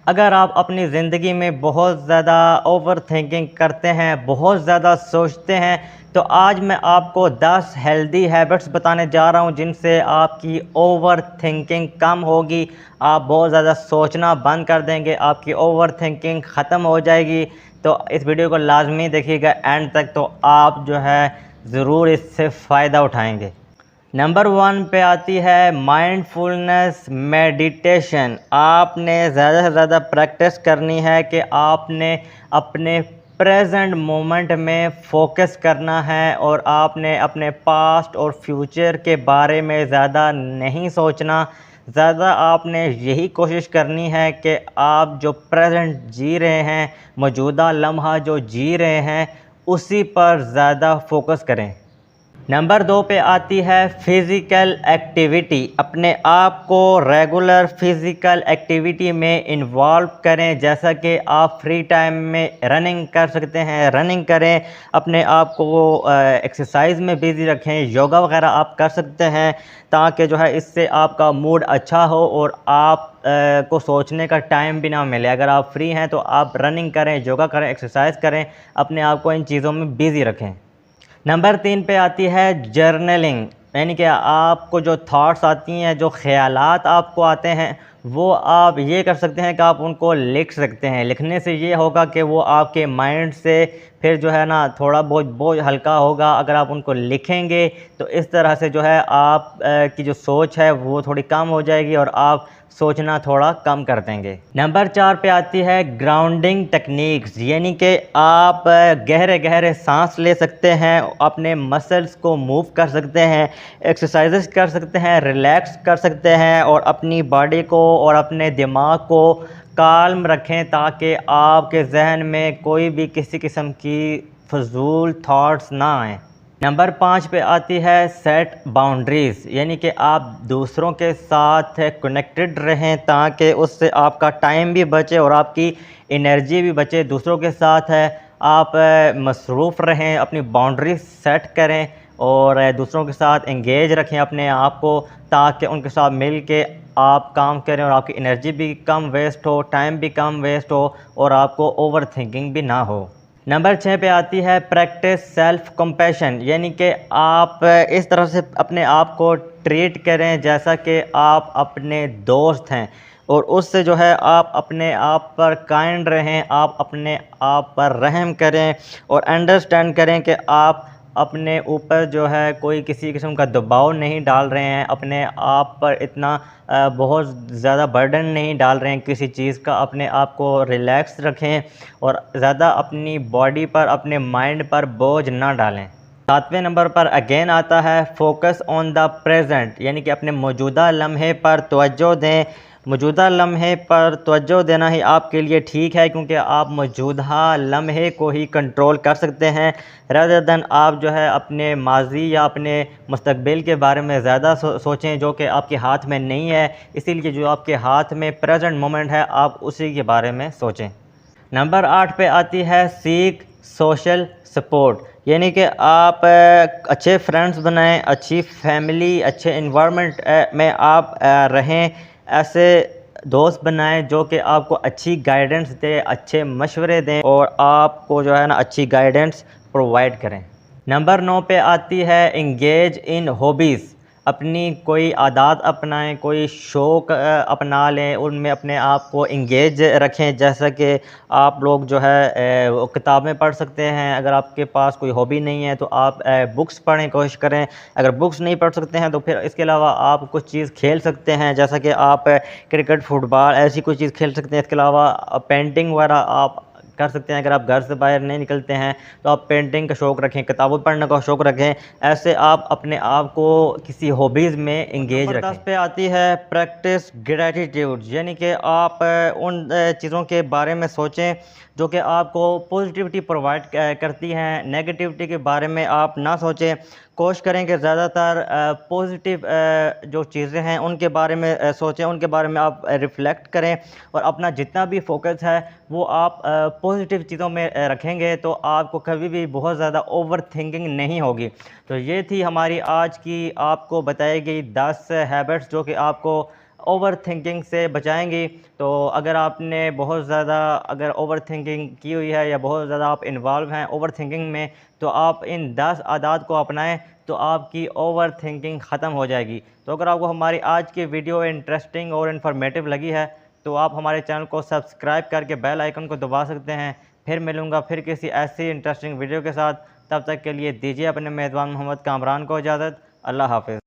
अगर आप अपनी ज़िंदगी में बहुत ज़्यादा ओवर थिंकिंग करते हैं, बहुत ज़्यादा सोचते हैं, तो आज मैं आपको 10 हेल्दी हैबिट्स बताने जा रहा हूं जिनसे आपकी ओवर थिंकिंग कम होगी। आप बहुत ज़्यादा सोचना बंद कर देंगे, आपकी ओवर थिंकिंग ख़त्म हो जाएगी। तो इस वीडियो को लाजमी देखिएगा एंड तक, तो आप जो है ज़रूर इससे फ़ायदा उठाएंगे। नंबर 1 पे आती है माइंडफुलनेस मेडिटेशन। आपने ज़्यादा से ज़्यादा प्रैक्टिस करनी है कि आपने अपने प्रेजेंट मोमेंट में फ़ोकस करना है और आपने अपने पास्ट और फ्यूचर के बारे में ज़्यादा नहीं सोचना। ज़्यादा आपने यही कोशिश करनी है कि आप जो प्रेजेंट जी रहे हैं, मौजूदा लम्हा जो जी रहे हैं, उसी पर ज़्यादा फोकस करें। नंबर 2 पे आती है फ़िज़िकल एक्टिविटी। अपने आप को रेगुलर फ़िज़िकल एक्टिविटी में इन्वॉल्व करें, जैसा कि आप फ्री टाइम में रनिंग कर सकते हैं, रनिंग करें। अपने आप को एक्सरसाइज में बिज़ी रखें, योगा वगैरह आप कर सकते हैं, ताकि जो है इससे आपका मूड अच्छा हो और आप को सोचने का टाइम भी ना मिले। अगर आप फ्री हैं तो आप रनिंग करें, योगा करें, एक्सरसाइज करें, अपने आप को इन चीज़ों में बिज़ी रखें। नंबर 3 पे आती है जर्नलिंग, यानी कि आपको जो थॉट्स आती हैं, जो ख़यालात आपको आते हैं, वो आप ये कर सकते हैं कि आप उनको लिख सकते हैं। लिखने से ये होगा कि वो आपके माइंड से फिर जो है ना थोड़ा बहुत बोझ हल्का होगा। अगर आप उनको लिखेंगे तो इस तरह से जो है आप की जो सोच है वो थोड़ी कम हो जाएगी और आप सोचना थोड़ा कम कर देंगे। नंबर 4 पे आती है ग्राउंडिंग टेक्निक्स, यानी कि आप गहरे गहरे सांस ले सकते हैं, अपने मसल्स को मूव कर सकते हैं, एक्सरसाइजेस कर सकते हैं, रिलैक्स कर सकते हैं और अपनी बॉडी को और अपने दिमाग को काल्म रखें, ताकि आपके जहन में कोई भी किसी किस्म की फजूल थॉट्स ना आएँ। नंबर 5 पे आती है सेट बाउंड्रीज़, यानी कि आप दूसरों के साथ कनेक्टेड रहें, ताकि उससे आपका टाइम भी बचे और आपकी एनर्जी भी बचे। दूसरों के साथ आप मसरूफ़ रहें, अपनी बाउंड्री सेट करें और दूसरों के साथ एंगेज रखें अपने आप को, ताकि उनके साथ मिल के आप काम करें और आपकी एनर्जी भी कम वेस्ट हो, टाइम भी कम वेस्ट हो और आपको ओवर थिंकिंग भी ना हो। नंबर 6 पे आती है प्रैक्टिस सेल्फ कंपैशन, यानी कि आप इस तरह से अपने आप को ट्रीट करें जैसा कि आप अपने दोस्त हैं, और उससे जो है आप अपने आप पर काइंड रहें, आप अपने आप पर रहम करें और अंडरस्टैंड करें कि आप अपने ऊपर जो है कोई किसी किस्म का दबाव नहीं डाल रहे हैं, अपने आप पर इतना बहुत ज़्यादा बर्डन नहीं डाल रहे हैं किसी चीज़ का। अपने आप को रिलैक्स रखें और ज़्यादा अपनी बॉडी पर, अपने माइंड पर बोझ ना डालें। 7वें नंबर पर अगेन आता है फोकस ऑन द प्रेजेंट, यानी कि अपने मौजूदा लम्हे पर तवज्जो दें। मौजूदा लम्हे पर तवज्जो देना ही आपके लिए ठीक है, क्योंकि आप मौजूदा लम्हे को ही कंट्रोल कर सकते हैं, रदर दैन आप जो है अपने माजी या अपने मुस्तकबिल के बारे में ज़्यादा सोचें, जो कि आपके हाथ में नहीं है। इसीलिए जो आपके हाथ में प्रेजेंट मोमेंट है, आप उसी के बारे में सोचें। नंबर 8 पे आती है सीक सोशल सपोर्ट, यानी कि आप अच्छे फ्रेंड्स बनाएं, अच्छी फैमिली, अच्छे इन्वायरमेंट में आप रहें। ऐसे दोस्त बनाएं जो कि आपको अच्छी गाइडेंस दे, अच्छे मशवरे दें और आपको जो है ना अच्छी गाइडेंस प्रोवाइड करें। नंबर 9 पे आती है इंगेज इन हॉबीज़। अपनी कोई आदत अपनाएं, कोई शौक़ अपना लें, उनमें अपने आप को इंगेज रखें। जैसा कि आप लोग जो है वो किताबें पढ़ सकते हैं। अगर आपके पास कोई हॉबी नहीं है तो आप बुक्स पढ़ें, कोशिश करें। अगर बुक्स नहीं पढ़ सकते हैं तो फिर इसके अलावा आप कुछ चीज़ खेल सकते हैं, जैसा कि आप क्रिकेट, फुटबॉल ऐसी कोई चीज़ खेल सकते हैं। इसके अलावा पेंटिंग वगैरह आप कर सकते हैं। अगर आप घर से बाहर नहीं निकलते हैं तो आप पेंटिंग का शौक़ रखें, किताबें पढ़ने का शौक़ रखें। ऐसे आप अपने आप को किसी हॉबीज़ में एंगेज रखें। नंबर 10 पे आती है प्रैक्टिस ग्रैटिट्यूड, यानी कि आप उन चीज़ों के बारे में सोचें जो कि आपको पॉजिटिविटी प्रोवाइड करती हैं। नेगेटिविटी के बारे में आप ना सोचें। कोशिश करें कि ज़्यादातर पॉजिटिव जो चीज़ें हैं उनके बारे में सोचें, उनके बारे में आप रिफ़्लेक्ट करें और अपना जितना भी फोकस है वो आप पॉजिटिव चीज़ों में रखेंगे, तो आपको कभी भी बहुत ज़्यादा ओवर थिंकिंग नहीं होगी। तो ये थी हमारी आज की आपको बताई गई 10 हैबिट्स जो कि आपको ओवर थिंकिंग से बचाएंगी। तो अगर आपने बहुत ज़्यादा अगर ओवर थिंकिंग की हुई है या बहुत ज़्यादा आप इन्वॉल्व हैं ओवर थिंकिंग में, तो आप इन 10 आदत को अपनाएं तो आपकी ओवर थिंकिंग ख़त्म हो जाएगी। तो अगर आपको हमारी आज की वीडियो इंटरेस्टिंग और इन्फॉर्मेटिव लगी है तो आप हमारे चैनल को सब्सक्राइब करके बेल आइकन को दबा सकते हैं। फिर मिलूँगा फिर किसी ऐसी इंटरेस्टिंग वीडियो के साथ। तब तक के लिए दीजिए अपने मेज़बान मोहम्मद कामरान को इजाज़त। अल्लाह हाफ़िज़।